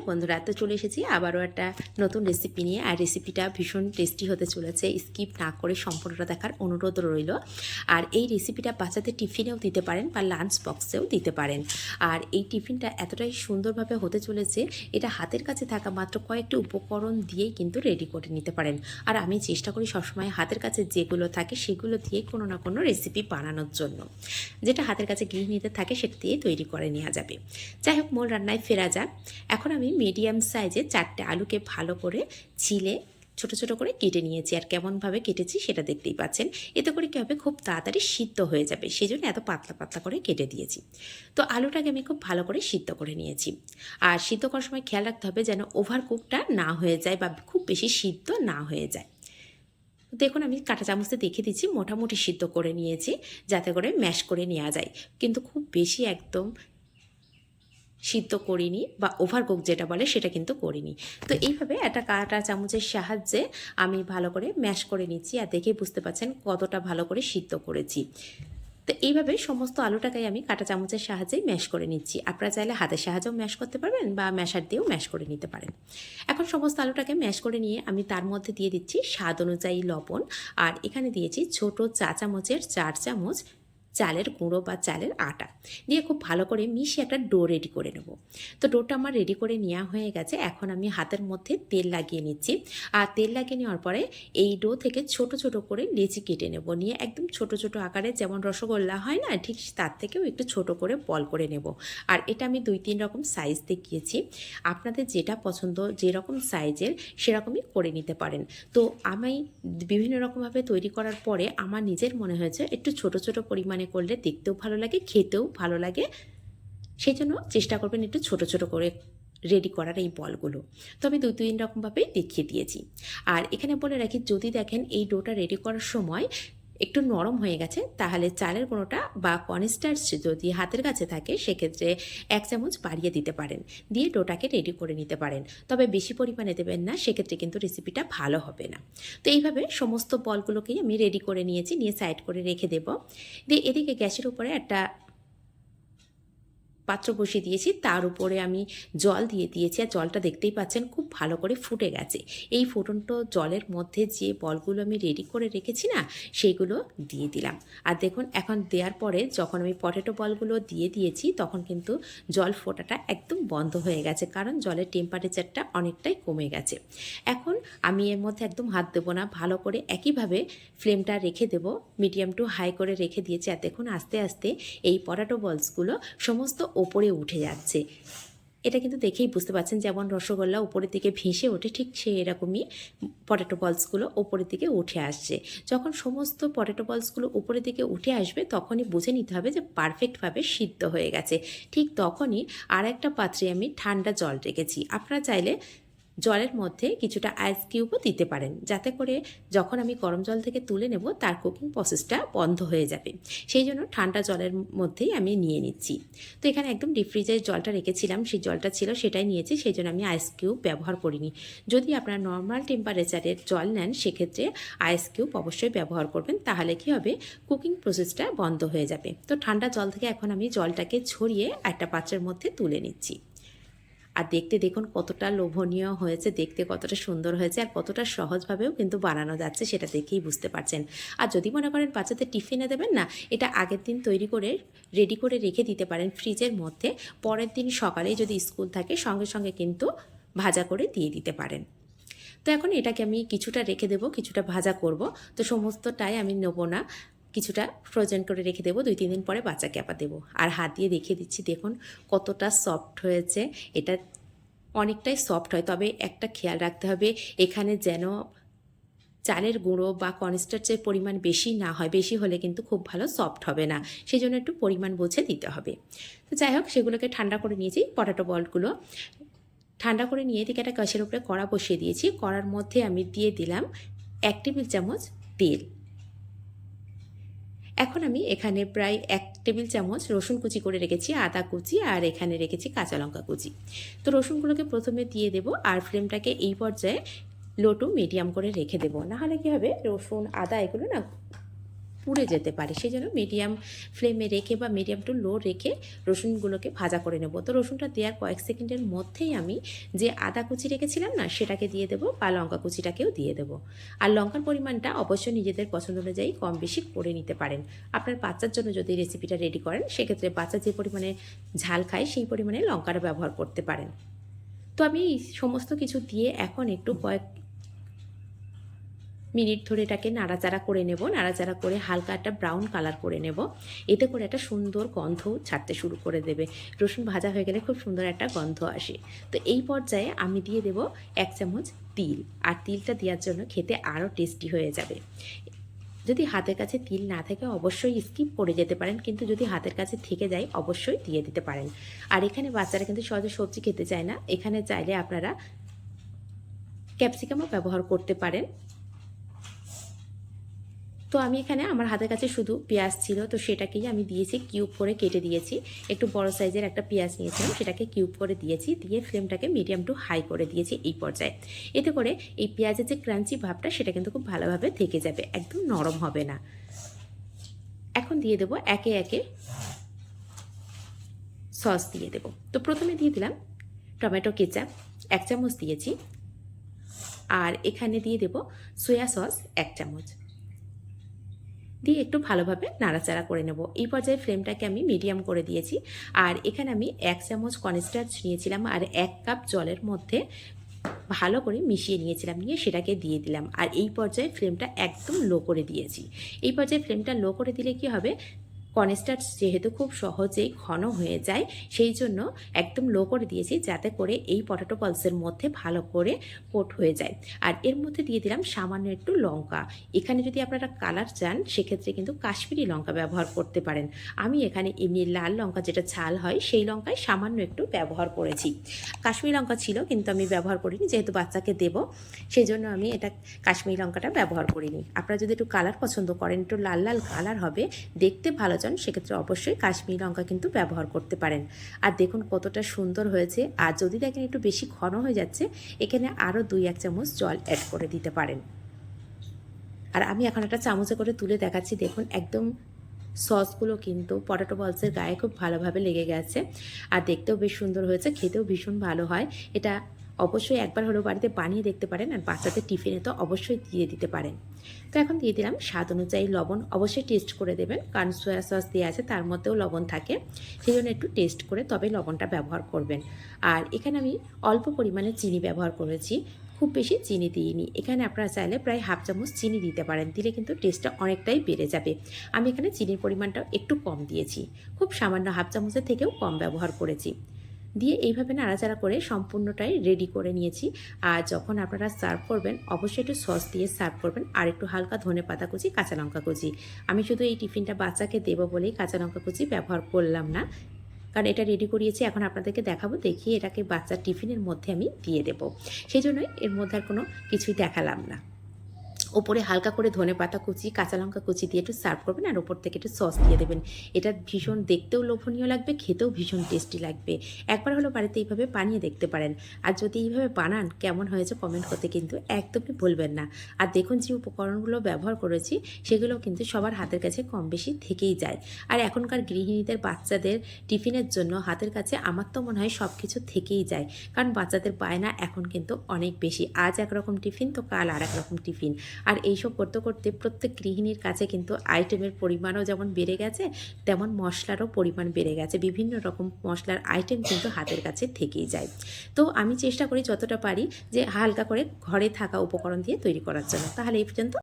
বন্ধুরা, তো চলে এসেছি আবারও একটা নতুন রেসিপি নিয়ে। আর রেসিপিটা ভীষণ টেস্টি হতে চলেছে। স্কিপ না করে সম্পূর্ণটা দেখার অনুরোধ রইল। আর এই রেসিপিটা বাচ্চাদের টিফিনেও দিতে পারেন বা লাঞ্চ বক্সেও দিতে পারেন। আর এই টিফিনটা এতটাই সুন্দরভাবে হতে চলেছে, এটা হাতের কাছে থাকা মাত্র কয়েকটি উপকরণ দিয়েই কিন্তু রেডি করে নিতে পারেন। আর আমি চেষ্টা করি সবসময় হাতের কাছে যেগুলো থাকে সেগুলো দিয়ে কোনো না কোনো রেসিপি বানানোর জন্য। যেটা হাতের কাছে গৃহিণীদের থাকে সেটা দিয়ে তৈরি করে নেওয়া যাবে। যাই হোক, মূল রান্নায় ফেরা যাক। এখন আমি মিডিয়াম সাইজে 4টে আলুকে ভালো করে ছিলে ছোট ছোট করে কেটে নিয়েছি। আর কেমনভাবে কেটেছি সেটা দেখতেই পাচ্ছেন। এতে করে কী হবে, খুব তাড়াতাড়ি সিদ্ধ হয়ে যাবে, সেই জন্য এত পাতলা পাতলা করে কেটে দিয়েছি। তো আলুটাকে আমি খুব ভালো করে সিদ্ধ করে নিয়েছি। আর সিদ্ধ করার সময় খেয়াল রাখতে হবে যেন ওভার কুকটা না হয়ে যায় বা খুব বেশি সিদ্ধ না হয়ে যায়। দেখুন, আমি কাঁটা চামচে দেখে দিচ্ছি, মোটামুটি সিদ্ধ করে নিয়েছি যাতে করে ম্যাশ করে নেওয়া যায়, কিন্তু খুব বেশি একদম সিদ্ধ করিনি বা ওভারকুক যেটা বলে সেটা কিন্তু করিনি। তো এইভাবে একটা কাঁটা চামচের সাহায্যে আমি ভালো করে ম্যাশ করে নিচ্ছি। আর দেখেই বুঝতে পারছেন কতটা ভালো করে সিদ্ধ করেছি। তো এইভাবে সমস্ত আলুটাকে আমি কাঁটা চামচের সাহায্যেই ম্যাশ করে নিচ্ছি। আপনারা চাইলে হাতের সাহায্যেও ম্যাশ করতে পারবেন বা ম্যাশার দিয়েও ম্যাশ করে নিতে পারেন। এখন সমস্ত আলুটাকে ম্যাশ করে নিয়ে আমি তার মধ্যে দিয়ে দিচ্ছি স্বাদ অনুযায়ী লবণ। আর এখানে দিয়েছি ছোট চা চামচের 4 চামচ চালের গুঁড়ো বা চালের আটা দিয়ে খুব ভালো করে মিশিয়ে একটা ডো রেডি করে নেব। তো ডোটা আমার রেডি করে নেওয়া হয়ে গেছে। এখন আমি হাতের মধ্যে তেল লাগিয়ে নিচ্ছি। আর তেল লাগিয়ে নেওয়ার পরে এই ডো থেকে ছোট ছোট করে লেচি কেটে নেব, নিয়ে একদম ছোট ছোট আকারে, যেমন রসগোল্লা হয় না, ঠিক তার থেকেও একটু ছোট করে বল করে নেব। আর এটা আমি 2-3 রকম সাইজ দেখিয়েছি। আপনাদের যেটা পছন্দ, যেরকম সাইজের সেরকমই করে নিতে পারেন। তো আমি বিভিন্ন রকমভাবে তৈরি করার পরে আমার নিজের মনে হয়েছে একটু ছোট ছোট পরিমাণে করলে দেখতেও ভালো লাগে, খেতেও ভালো লাগে। সেই জন্য চেষ্টা করবেন একটু ছোট ছোট করে রেডি করার এই বলগুলো। তো আমি 2-3 রকমভাবেই দেখিয়ে দিয়েছি। আর এখানে বলে রাখি, যদি দেখেন এই ডোটা রেডি করার সময় একটু নরম হয়ে গেছে, তাহলে চালের গুঁড়োটা বা কর্নস্টার্চ যদি হাতের কাছে থাকে সেক্ষেত্রে 1 চামচ বাড়িয়ে দিতে পারেন, দিয়ে ডোটাকে রেডি করে নিতে পারেন। তবে বেশি পরিমাণে দেবেন না, সেক্ষেত্রে কিন্তু রেসিপিটা ভালো হবে না। তো এইভাবে সমস্ত বলগুলোকেই আমি রেডি করে নিয়েছি, নিয়ে সাইড করে রেখে দেব। দিয়ে এদিকে গ্যাসের উপরে একটা পাত্র বসিয়ে দিয়েছি, তার উপরে আমি জল দিয়ে দিয়েছি। আর জলটা দেখতেই পাচ্ছেন খুব ভালো করে ফুটে গেছে। এই ফুটন্ত জলের মধ্যে যে বলগুলো আমি রেডি করে রেখেছি না, সেইগুলো দিয়ে দিলাম। আর দেখুন, এখন দেওয়ার পরে যখন আমি পটেটো বলগুলো দিয়ে দিয়েছি তখন কিন্তু জল ফোটাটা একদম বন্ধ হয়ে গেছে, কারণ জলের টেম্পারেচারটা অনেকটাই কমে গেছে। এখন আমি এর মধ্যে একদম হাত দেবো না, ভালো করে একইভাবে ফ্লেমটা রেখে দেবো, মিডিয়াম টু হাই করে রেখে দিয়েছি। আর দেখুন, আস্তে আস্তে এই পটেটো বলসগুলো সমস্ত ওপরে উঠে যাচ্ছে। এটা কিন্তু দেখেই বুঝতে পারছেন, যেমন রসগোল্লা উপরের দিকে ভেসে ওঠে, ঠিক সেই এরকমই পটেটো বলসগুলো ওপরের দিকে উঠে আসছে। যখন সমস্ত পটেটো বলসগুলো উপরের দিকে উঠে আসবে তখনই বুঝে নিতে হবে যে পারফেক্টভাবে সিদ্ধ হয়ে গেছে। ঠিক তখনই আর একটা পাত্রে আমি ঠান্ডা জল রেখেছি। আপনারা চাইলে জলের মধ্যে কিছুটা আইস কিউবও দিতে পারেন, যাতে করে যখন আমি গরম জল থেকে তুলে নেব তার কুকিং প্রসেসটা বন্ধ হয়ে যাবে। সেই জন্য ঠান্ডা জলের মধ্যেই আমি নিয়ে নিচ্ছি। তো এখানে একদম ডিপ ফ্রিজে জলটা রেখেছিলাম, সেই জলটা ছিল সেটাই নিয়েছি, সেই জন্য আমি আইস কিউব ব্যবহার করিনি। যদি আপনারা নর্মাল টেম্পারেচারের জল নেন সেক্ষেত্রে আইস কিউব অবশ্যই ব্যবহার করবেন, তাহলে কি হবে, কুকিং প্রসেসটা বন্ধ হয়ে যাবে। তো ঠান্ডা জল থেকে এখন আমি জলটাকে ছড়িয়ে একটা পাত্রের মধ্যে তুলে নিচ্ছি। আর দেখতে দেখুন কতটা লোভনীয় হয়েছে, দেখতে কতটা সুন্দর হয়েছে, আর কতটা সহজভাবেও কিন্তু বানানো যাচ্ছে সেটা দেখেই বুঝতে পারছেন। আর যদি মনে করেন বাচ্চাদের টিফিনে দেবেন না, এটা আগের দিন তৈরি করে রেডি করে রেখে দিতে পারেন ফ্রিজের মধ্যে। পরের দিন সকালেই যদি স্কুল থাকে সঙ্গে সঙ্গে কিন্তু ভাজা করে দিয়ে দিতে পারেন। তো এখন এটাকে আমি কিছুটা রেখে দেবো, কিছুটা ভাজা করব। তো সমস্তটাই আমি নেবো না, কিছুটা ফ্রোজেন করে রেখে দেবো, 2-3 দিন পরে বাচ্চাকে আবার দেবো। আর হাত দিয়ে দেখিয়ে দিচ্ছি, দেখুন কতটা সফট হয়েছে। এটা অনেকটাই সফট হয়, তবে একটা খেয়াল রাখতে হবে, এখানে যেন চালের গুঁড়ো বা কর্নস্টার্চের পরিমাণ বেশি না হয়, বেশি হলে কিন্তু খুব ভালো সফট হবে না, সেই জন্য একটু পরিমাণ বুঝে দিতে হবে। তো যাই হোক, সেগুলোকে ঠান্ডা করে নিয়েছি। পটেটো বলগুলো ঠান্ডা করে নিয়ে এদিকে একটা গ্যাসের উপরে কড়া বসিয়ে দিয়েছি। কড়ার মধ্যে আমি দিয়ে দিলাম 1 টেবিল চামচ তেল। এখন আমি এখানে প্রায় 1 টেবিল চামচ রসুন কুচি করে রেখেছি, আদা কুচি, আর এখানে রেখেছি কাঁচা লঙ্কা কুচি। তো রসুনগুলোকে প্রথমে দিয়ে দেব, আর ফ্লেমটাকে এই পর্যায়ে লো টু মিডিয়াম করে রেখে দেবো, নাহলে কী হবে, রসুন আদা এগুলো না পুড়ে যেতে পারে। সেই জন্য মিডিয়াম ফ্লেমে রেখে বা মিডিয়াম টু লো রেখে রসুনগুলোকে ভাজা করে নেব। তো রসুনটা দেওয়ার কয়েক সেকেন্ডের মধ্যেই আমি যে আদা কুচি রেখেছিলাম না, সেটাকে দিয়ে দেবো বা লঙ্কা কুচিটাকেও দিয়ে দেবো। আর লঙ্কার পরিমাণটা অবশ্যই নিজেদের পছন্দ অনুযায়ী কম বেশি করে নিতে পারেন। আপনার বাচ্চার জন্য যদি রেসিপিটা রেডি করেন, সেক্ষেত্রে বাচ্চা যে পরিমাণে ঝাল খায় সেই পরিমাণে লঙ্কাটা ব্যবহার করতে পারেন। তো আমি সমস্ত কিছু দিয়ে এখন একটু কয়েক মিনিট ধরে এটাকে নাড়াচাড়া করে নেব। নাড়াচাড়া করে হালকা একটা ব্রাউন কালার করে নেব। এতে করে একটা সুন্দর গন্ধ ছাড়তে শুরু করে দেবে। রসুন ভাজা হয়ে গেলে খুব সুন্দর একটা গন্ধ আসে। তো এই পর্যায়ে আমি দিয়ে দেব 1 চামচ তিল। আর তিলটা দেওয়ার জন্য খেতে আরও টেস্টি হয়ে যাবে। যদি হাতের কাছে তিল না থাকে অবশ্যই স্কিপ করে যেতে পারেন, কিন্তু যদি হাতের কাছে থেকে যায় অবশ্যই দিয়ে দিতে পারেন। আর এখানে বাচ্চারা কিন্তু সহজে সবজি খেতে চায় না, এখানে চাইলে আপনারা ক্যাপসিকামও ব্যবহার করতে পারেন। তো আমি এখানে আমার হাতের কাছে শুধু পেঁয়াজ ছিল, তো সেটাকেই আমি দিয়েছি, কিউব করে কেটে দিয়েছি। একটু বড় সাইজের একটা পেঁয়াজ নিয়েছিলাম, সেটাকে কিউব করে দিয়েছি, দিয়ে ফ্লেমটাকে মিডিয়াম টু হাই করে দিয়েছি এই পর্যায়ে। এতে করে এই পেঁয়াজের যে ক্রাঞ্চি ভাবটা সেটা কিন্তু খুব ভালোভাবে থেকে যাবে, একদম নরম হবে না। এখন দিয়ে দেবো একে একে সস দিয়ে দেবো। তো প্রথমে দিয়ে দিলাম টমেটো কেচাপ 1 চামচ দিয়েছি, আর এখানে দিয়ে দেবো সয়া সস 1 চামচ দিয়ে একটু ভালোভাবে নাড়াচাড়া করে নেব। এই পর্যায়ে ফ্লেমটাকে আমি মিডিয়াম করে দিয়েছি। আর এখানে আমি 1 চামচ কর্নস্টার্চ নিয়েছিলাম আর 1 কাপ জলের মধ্যে ভালো করে মিশিয়ে নিয়েছিলাম, নিয়ে সেটাকে দিয়ে দিলাম। আর এই পর্যায়ে ফ্লেমটা একদম লো করে দিয়েছি। এই পর্যায়ে ফ্লেমটা লো করে দিলে কি হবে, কর্নস্টার্চ যেহেতু খুব সহজেই ঘন হয়ে যায়, সেই জন্য একদম লো করে দিয়েছি, যাতে করে এই পটেটো বলসের মধ্যে ভালো করে কোট হয়ে যায়। আর এর মধ্যে দিয়ে দিলাম সামান্য একটু লঙ্কা। এখানে যদি আপনারা কালার চান সেক্ষেত্রে কিন্তু কাশ্মীরি লঙ্কা ব্যবহার করতে পারেন। আমি এখানে এমনি লাল লঙ্কা যেটা ঝাল হয় সেই লঙ্কায় সামান্য একটু ব্যবহার করেছি। কাশ্মীরি লঙ্কা ছিল কিন্তু আমি ব্যবহার করিনি, যেহেতু বাচ্চাকে দেবো সেই জন্য আমি এটা কাশ্মীরি লঙ্কাটা ব্যবহার করিনি। আপনারা যদি একটু কালার পছন্দ করেন, একটু লাল লাল কালার হবে, দেখতে ভালো চান, সেক্ষেত্রে অবশ্যই কাশ্মীরি লঙ্কা কিন্তু ব্যবহার করতে পারেন। আর দেখুন কতটা সুন্দর হয়েছে। আর যদি দেখেন একটু বেশি ঘন হয়ে যাচ্ছে, এখানে আরও 2-1 চামচ জল অ্যাড করে দিতে পারেন। আর আমি এখন একটা চামচে করে তুলে দেখাচ্ছি, দেখুন একদম সসগুলো কিন্তু পটেটো বলসের গায়ে খুব ভালোভাবে লেগে গেছে। আর দেখতেও বেশ সুন্দর হয়েছে, খেতেও ভীষণ ভালো হয়। এটা অবশ্যই একবার হলেও বাড়িতে বানিয়ে দেখতে পারেন, আর বাচ্চাদের টিফিনে তো অবশ্যই দিয়ে দিতে পারেন। তো এখন দিয়ে দিলাম স্বাদ অনুযায়ী লবণ। অবশ্যই টেস্ট করে দেবেন, কারণ সয়া সস দেওয়া আছে, তার মধ্যেও লবণ থাকে, সেই জন্য একটু টেস্ট করে তবে লবণটা ব্যবহার করবেন। আর এখানে আমি অল্প পরিমাণে চিনি ব্যবহার করেছি, খুব বেশি চিনি দিইনি। এখানে আপনারা চাইলে প্রায় 1/2 চামচ চিনি দিতে পারেন, দিলে কিন্তু টেস্টটা অনেকটাই বেড়ে যাবে। আমি এখানে চিনির পরিমাণটা একটু কম দিয়েছি, খুব সামান্য 1/2 চামচের থেকেও কম ব্যবহার করেছি। দিয়ে এইভাবে নাড়াচাড়া করে সম্পূর্ণটাই রেডি করে নিয়েছি। আর যখন আপনারা সার্ভ করবেন অবশ্যই একটু সস দিয়ে সার্ভ করবেন, আর একটু হালকা ধনেপাতা কুচি, কাঁচা লঙ্কা কুচি। আমি শুধু এই টিফিনটা বাচ্চাকে দেবো বলেই কাঁচা লঙ্কা কুচি ব্যবহার করলাম না, কারণ এটা রেডি করিয়েছি, এখন আপনাদেরকে দেখাবো, দেখিয়ে এটাকে বাচ্চার টিফিনের মধ্যে আমি দিয়ে দেবো, সেই জন্যই এর মধ্যে আর কোনো কিছুই দেখালাম না। ওপরে হালকা করে ধনেপাতা কুচি, কাঁচা লঙ্কা কুচি দিয়ে একটু সার্ভ করবেন, আর ওপর থেকে একটু সস দিয়ে দেবেন। এটা ভীষণ দেখতেও লোভনীয় লাগবে, খেতেও ভীষণ টেস্টি লাগবে। একবার হলো বাড়িতে এইভাবে বানিয়ে দেখতে পারেন। আর যদি এইভাবে বানান কেমন হয়েছে কমেন্ট করতে কিন্তু একদমই ভুলবেন না। আর দেখুন যে উপকরণগুলো ব্যবহার করেছি সেগুলো কিন্তু সবার হাতের কাছে কম বেশি থেকেই যায়। আর এখনকার গৃহিণীদের বাচ্চাদের টিফিনের জন্য হাতের কাছে আমার তো মনে হয় সব কিছু থেকেই যায়, কারণ বাচ্চাদের বায়না এখন কিন্তু অনেক বেশি। আজ একরকম টিফিন তো কাল আর একরকম টিফিন। আর এইসব করতে করতে প্রত্যেক গৃহিণীর কাছে কিন্তু আইটেমের পরিমাণও যেমন বেড়ে গেছে, তেমন মশলারও পরিমাণ বেড়ে গেছে। বিভিন্ন রকম মশলার আইটেম কিন্তু হাতের কাছে থেকেই যায়। তো আমি চেষ্টা করি যতটা পারি যে হালকা করে ঘরে থাকা উপকরণ দিয়ে তৈরি করার জন্য। তাহলে এই পর্যন্ত